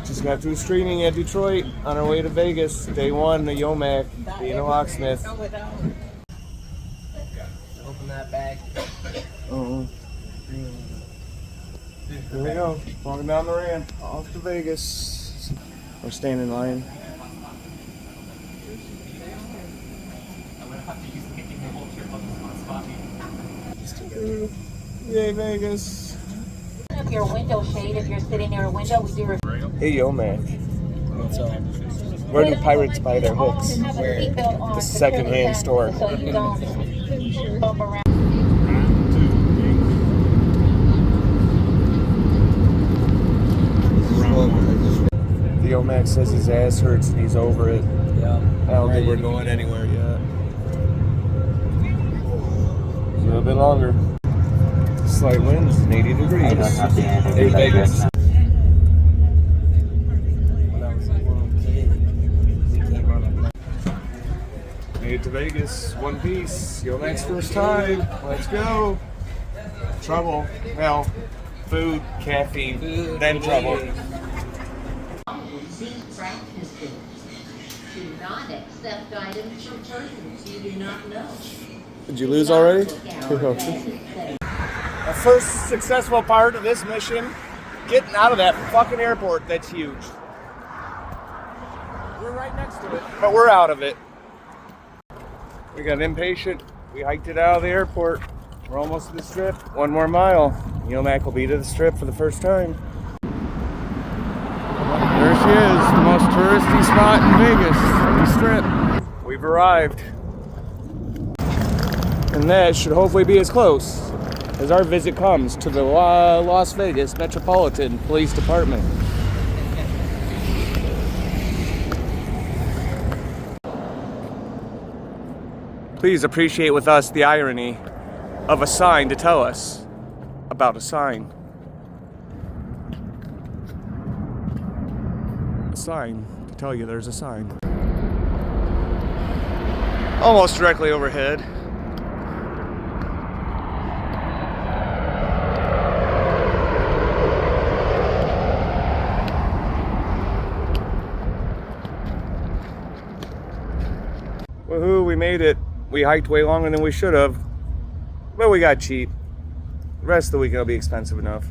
Just got through screening at Detroit on our way to Vegas. Day one, the Yomack, being a locksmith. Open that bag. Here we go, walking down the ramp, off to Vegas. We're staying in line. Yay, Vegas. Up your window shade if you're sitting near a window. We do. Hey, Yomack. What's up? Where do pirates buy their hooks? Where? The second-hand store. So you don't bump around. The Yomack says his ass hurts and he's over it. Yeah. I don't think we're going anywhere yet. A little bit longer. Slight winds, 80 degrees. Hey, Vegas. When I was a little kid, we came on a Made it to Vegas, one piece. Yomack's first time. Let's go. Trouble. Well, food, caffeine, then trouble. Seek practices. Do not accept items from persons you do not know. Did you lose already? The The first successful part of this mission, getting out of that fucking airport that's huge. We're right next to it, but we're out of it. We got impatient. We hiked it out of the airport. We're almost to the strip. One more mile. Yomack will be to the strip for the first time. There she is, the most touristy spot in Vegas, the strip. We've arrived. And that should hopefully be as close as our visit comes to the Las Vegas Metropolitan Police Department. Please appreciate with us the irony of a sign to tell us about a sign. A sign to tell you there's a sign. Almost directly overhead. Woohoo, we made it. We hiked way longer than we should have, but we got cheap. The rest of the weekend will be expensive enough.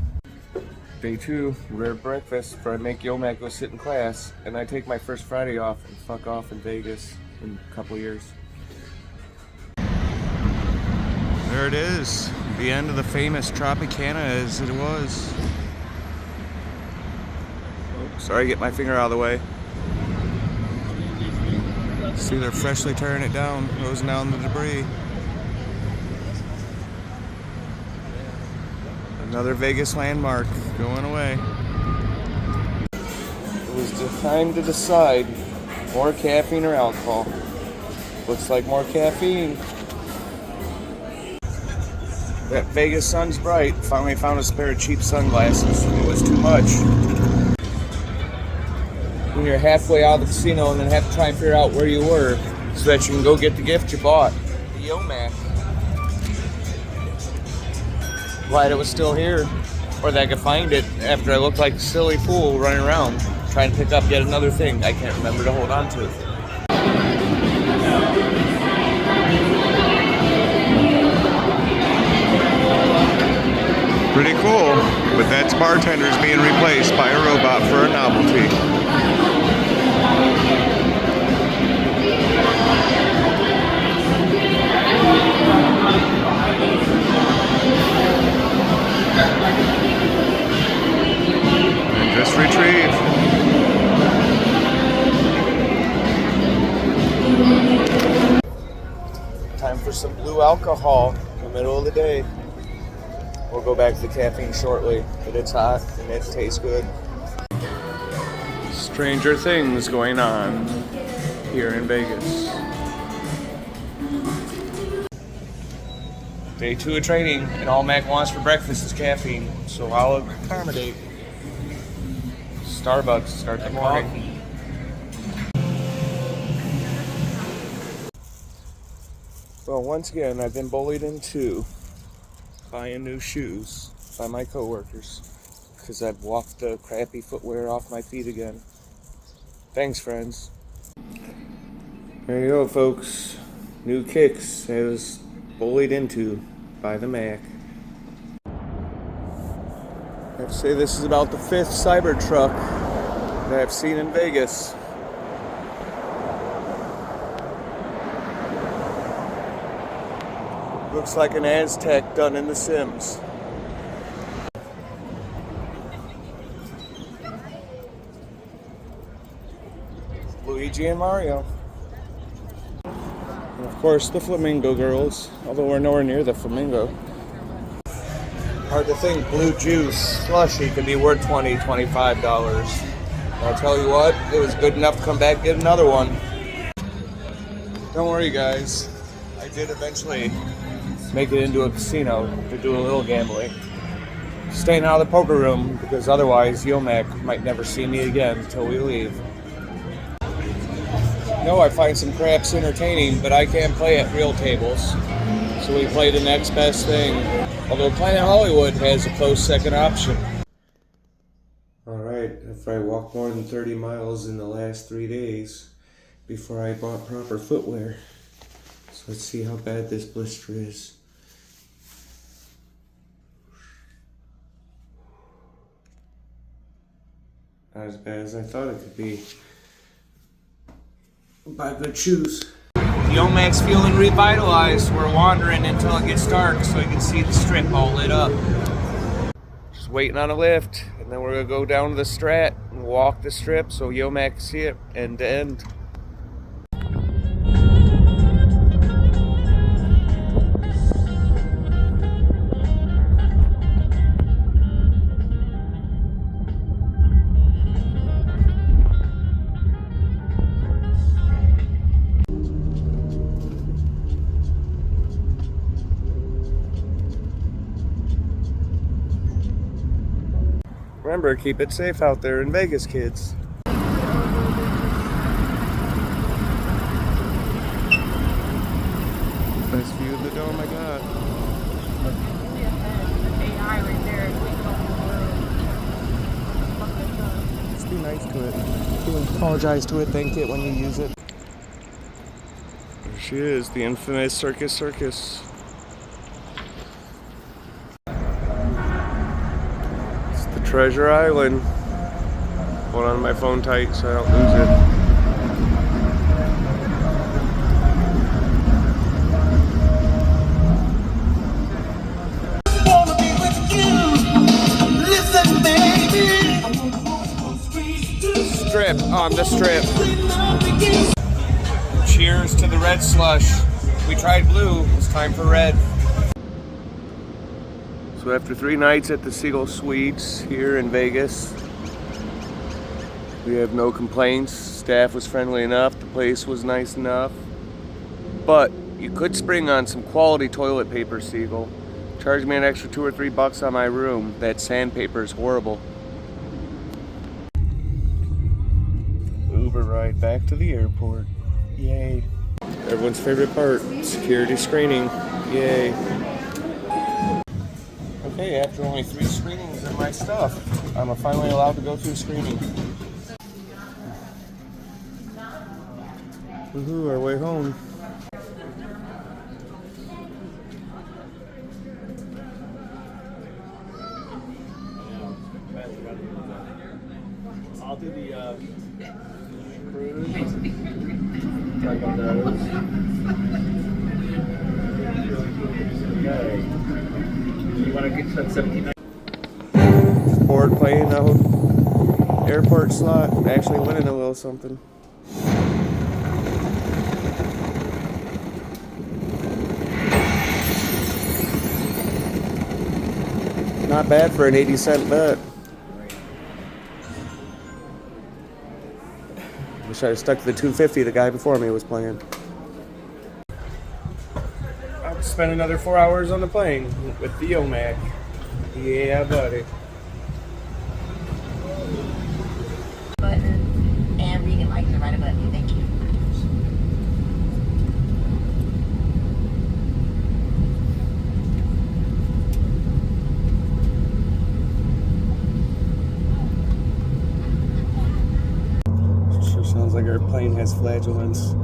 Day two, we're at breakfast before I make Yomack go sit in class, and I take my first Friday off and fuck off in Vegas in a couple years. There it is, the end of the famous Tropicana as it was. Oh, sorry, get my finger out of the way. See, they're freshly tearing it down, closing down the debris. Another Vegas landmark going away. It was the time to decide more caffeine or alcohol. Looks like more caffeine. That Vegas sun's bright. Finally found a pair of cheap sunglasses. It was too much. When you're halfway out of the casino and then have to try and figure out where you were so that you can go get the gift you bought. The Yomack. Glad it was still here, or that I could find it after I looked like a silly fool running around trying to pick up yet another thing I can't remember to hold on to. Pretty cool, but that's bartenders being replaced by a robot for a novelty. And just retrieve. Time for some blue alcohol in the middle of the day. We'll go back to the caffeine shortly, but it's hot and it tastes good. Stranger things going on here in Vegas. Day two of training, and all Mac wants for breakfast is caffeine, so I'll accommodate. Starbucks start the morning. Well, once again, I've been bullied into buying new shoes by my coworkers. because I've walked the crappy footwear off my feet again. Thanks, friends. There you go, folks. New kicks. I was bullied into by the Mac. I have to say this is about the 5th Cybertruck that I've seen in Vegas. Looks like an Aztec done in The Sims. Luigi and Mario. And of course the Flamingo Girls, although we're nowhere near the Flamingo. Hard to think blue juice slushy could be worth $20, $25. I'll tell you what, it was good enough to come back and get another one. Don't worry guys, I did eventually make it into a casino to do a little gambling. Staying out of the poker room because otherwise Yomac might never see me again until we leave. No, I find some craps entertaining, but I can't play at real tables. So we play the next best thing. Although Planet Hollywood has a close second option. Alright, after I walked more than 30 miles in the last 3 days before I bought proper footwear. So let's see how bad this blister is. Not as bad as I thought it could be. Buy good shoes. Yomac's feeling revitalized. We're wandering until it gets dark so we can see the strip all lit up. Just waiting on a lift, and then we're gonna go down to the Strat and walk the strip so Yomac can see it end to end. Remember, keep it safe out there in Vegas, kids. Best view of the dome I got. AI right there. Just be nice to it. Apologize to it, thank it when you use it. There she is, the infamous Circus Circus. Treasure Island. Hold on to my phone tight so I don't lose it. Wanna be with you. Listen, baby. Strip on the strip. Cheers to the red slush. We tried blue, it's time for red. So after 3 nights at the Seagull Suites here in Vegas, we have no complaints. Staff was friendly enough, the place was nice enough. But you could spring on some quality toilet paper, Seagull. Charge me an extra $2 or $3 on my room. That sandpaper is horrible. Uber ride back to the airport. Yay. Everyone's favorite part, security screening. Yay. Okay, after only 3 screenings of my stuff, I'm finally allowed to go through screening. Woohoo, our way home. I'll do the cruise. Like on those. Okay. You want to get to 17? Bored playing the airport slot, actually winning a little something. Not bad for an 80-cent bet. Wish I had stuck to the 250 the guy before me was playing. I'll spend another 4 hours on the plane with the Yomac. Yeah, buddy. Button, and Regan likes to write a button. Thank you. Sounds like our plane has flatulence.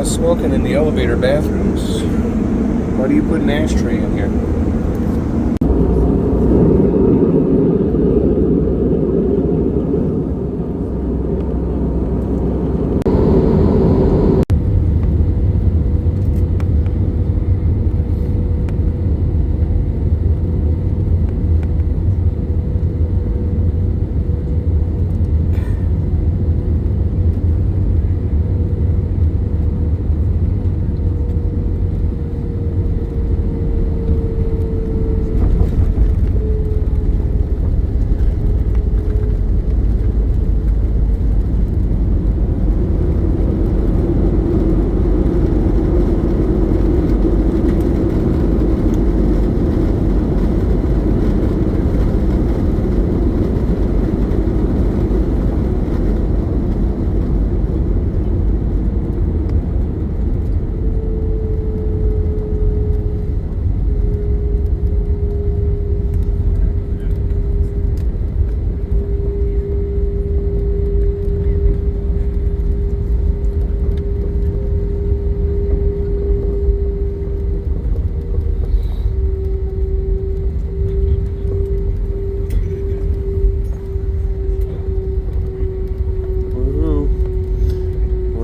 Smoking in the elevator bathrooms. Why do you put an ashtray in here?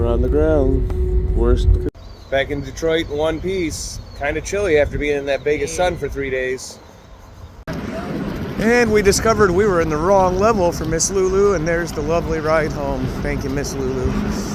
On the ground. Worst. Back in Detroit in one piece. Kind of chilly after being in that Vegas sun for 3 days. And we discovered we were in the wrong level for Miss Lulu, and there's the lovely ride home. Thank you, Miss Lulu.